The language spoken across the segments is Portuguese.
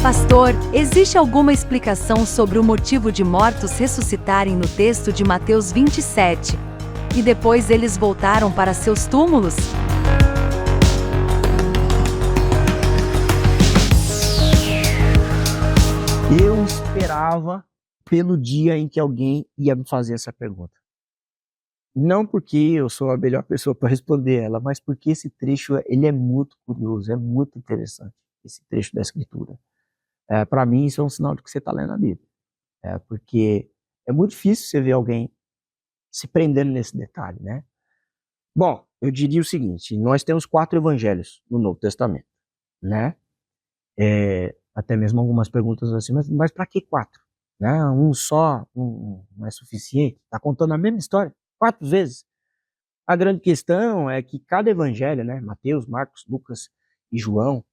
Pastor, existe alguma explicação sobre o motivo de mortos ressuscitarem no texto de Mateus 27? E depois eles voltaram para seus túmulos? Eu esperava pelo dia em que alguém ia me fazer essa pergunta. Não porque eu sou a melhor pessoa para responder ela, mas porque esse trecho ele é muito curioso, é muito interessante, esse trecho da Escritura. Para mim, isso é um sinal de que você está lendo a Bíblia. Porque é muito difícil você ver alguém se prendendo nesse detalhe, né? Bom, eu diria o seguinte, nós temos 4 evangelhos no Novo Testamento, né? Até mesmo algumas perguntas assim, mas para que 4? Né? Um só não é suficiente? Está contando a mesma história 4 vezes. A grande questão é que cada evangelho, né, Mateus, Marcos, Lucas e João,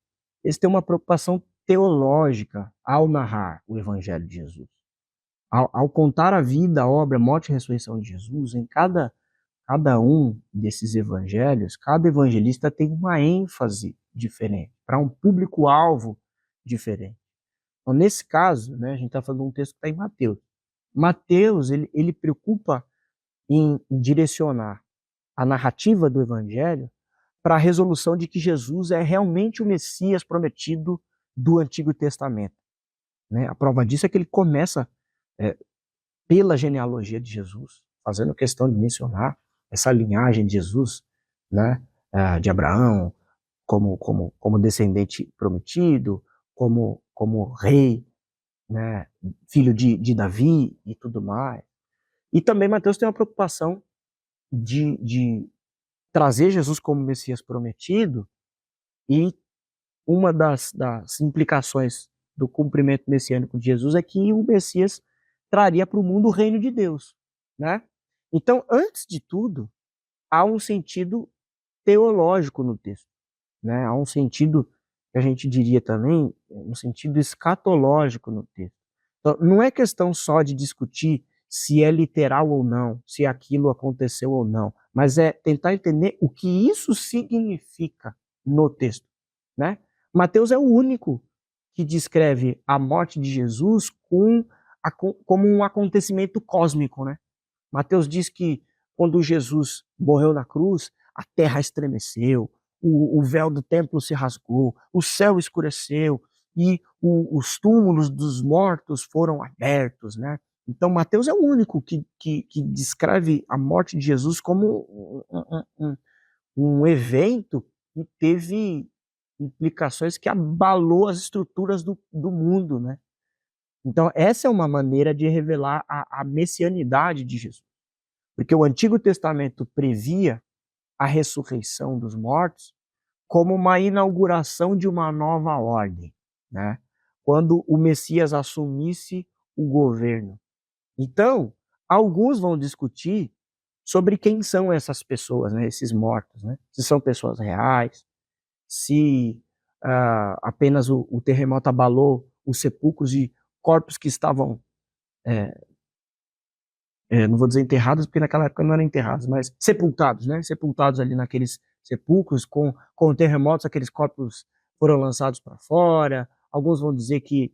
eles têm uma preocupação teológica ao narrar o evangelho de Jesus. Ao contar a vida, a obra, a morte e a ressurreição de Jesus, em cada um desses evangelhos, cada evangelista tem uma ênfase diferente, para um público-alvo diferente. Então, nesse caso, né, a gente está falando de um texto que está em Mateus. Mateus, ele preocupa em direcionar a narrativa do evangelho para a resolução de que Jesus é realmente o Messias prometido do Antigo Testamento. Né? A prova disso é que ele começa pela genealogia de Jesus, fazendo questão de mencionar essa linhagem de Jesus, né, de Abraão, como descendente prometido, como rei, né, filho de Davi e tudo mais. E também Mateus tem uma preocupação de trazer Jesus como Messias prometido, e uma das implicações do cumprimento messiânico de Jesus é que o Messias traria para o mundo o reino de Deus, né? Então, antes de tudo, há um sentido teológico no texto, né? Há um sentido que a gente diria também, um sentido escatológico no texto. Então, não é questão só de discutir se é literal ou não, se aquilo aconteceu ou não, mas é tentar entender o que isso significa no texto, né? Mateus é o único que descreve a morte de Jesus como um acontecimento cósmico, né? Mateus diz que quando Jesus morreu na cruz, a terra estremeceu, o véu do templo se rasgou, o céu escureceu e os túmulos dos mortos foram abertos, né? Então Mateus é o único que descreve a morte de Jesus como um evento que teve implicações que abalou as estruturas do mundo, né? Então essa é uma maneira de revelar a messianidade de Jesus. Porque o Antigo Testamento previa a ressurreição dos mortos como uma inauguração de uma nova ordem, né? Quando o Messias assumisse o governo. Então, alguns vão discutir sobre quem são essas pessoas, né? Esses mortos, né? Se são pessoas reais, se apenas o terremoto abalou os sepulcros de corpos que estavam não vou dizer enterrados, porque naquela época não eram enterrados, mas sepultados, né? Sepultados ali naqueles sepulcros, com terremotos, aqueles corpos foram lançados para fora. Alguns vão dizer que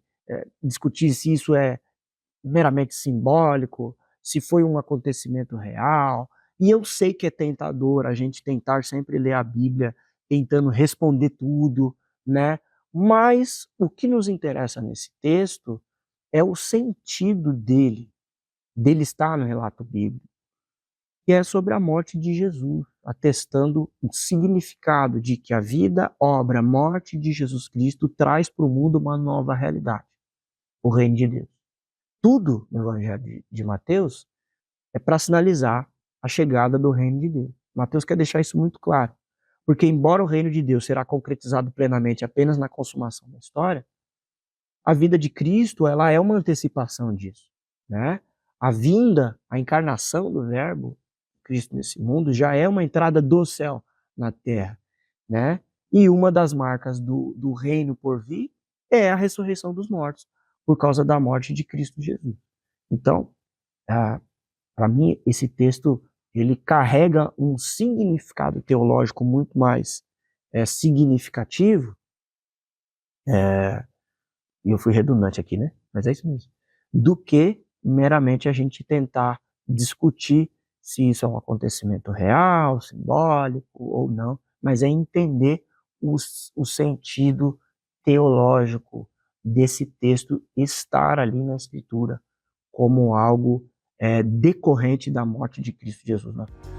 discutir se isso é meramente simbólico, se foi um acontecimento real. E eu sei que é tentador a gente tentar sempre ler a Bíblia tentando responder tudo, né? Mas o que nos interessa nesse texto é o sentido dele estar no relato bíblico, que é sobre a morte de Jesus, atestando o significado de que a vida, obra, morte de Jesus Cristo traz para o mundo uma nova realidade, o reino de Deus. Tudo no Evangelho de Mateus é para sinalizar a chegada do reino de Deus. Mateus quer deixar isso muito claro, porque embora o reino de Deus será concretizado plenamente apenas na consumação da história, a vida de Cristo ela é uma antecipação disso, né? A vinda, a encarnação do Verbo, Cristo nesse mundo, já é uma entrada do céu na terra, né? E uma das marcas do reino por vir é a ressurreição dos mortos, por causa da morte de Cristo Jesus. Então, para mim, esse texto ele carrega um significado teológico muito mais significativo e eu fui redundante aqui, né? Mas é isso mesmo, do que meramente a gente tentar discutir se isso é um acontecimento real, simbólico ou não, mas é entender o sentido teológico desse texto estar ali na Escritura como algo decorrente da morte de Cristo Jesus na cruz.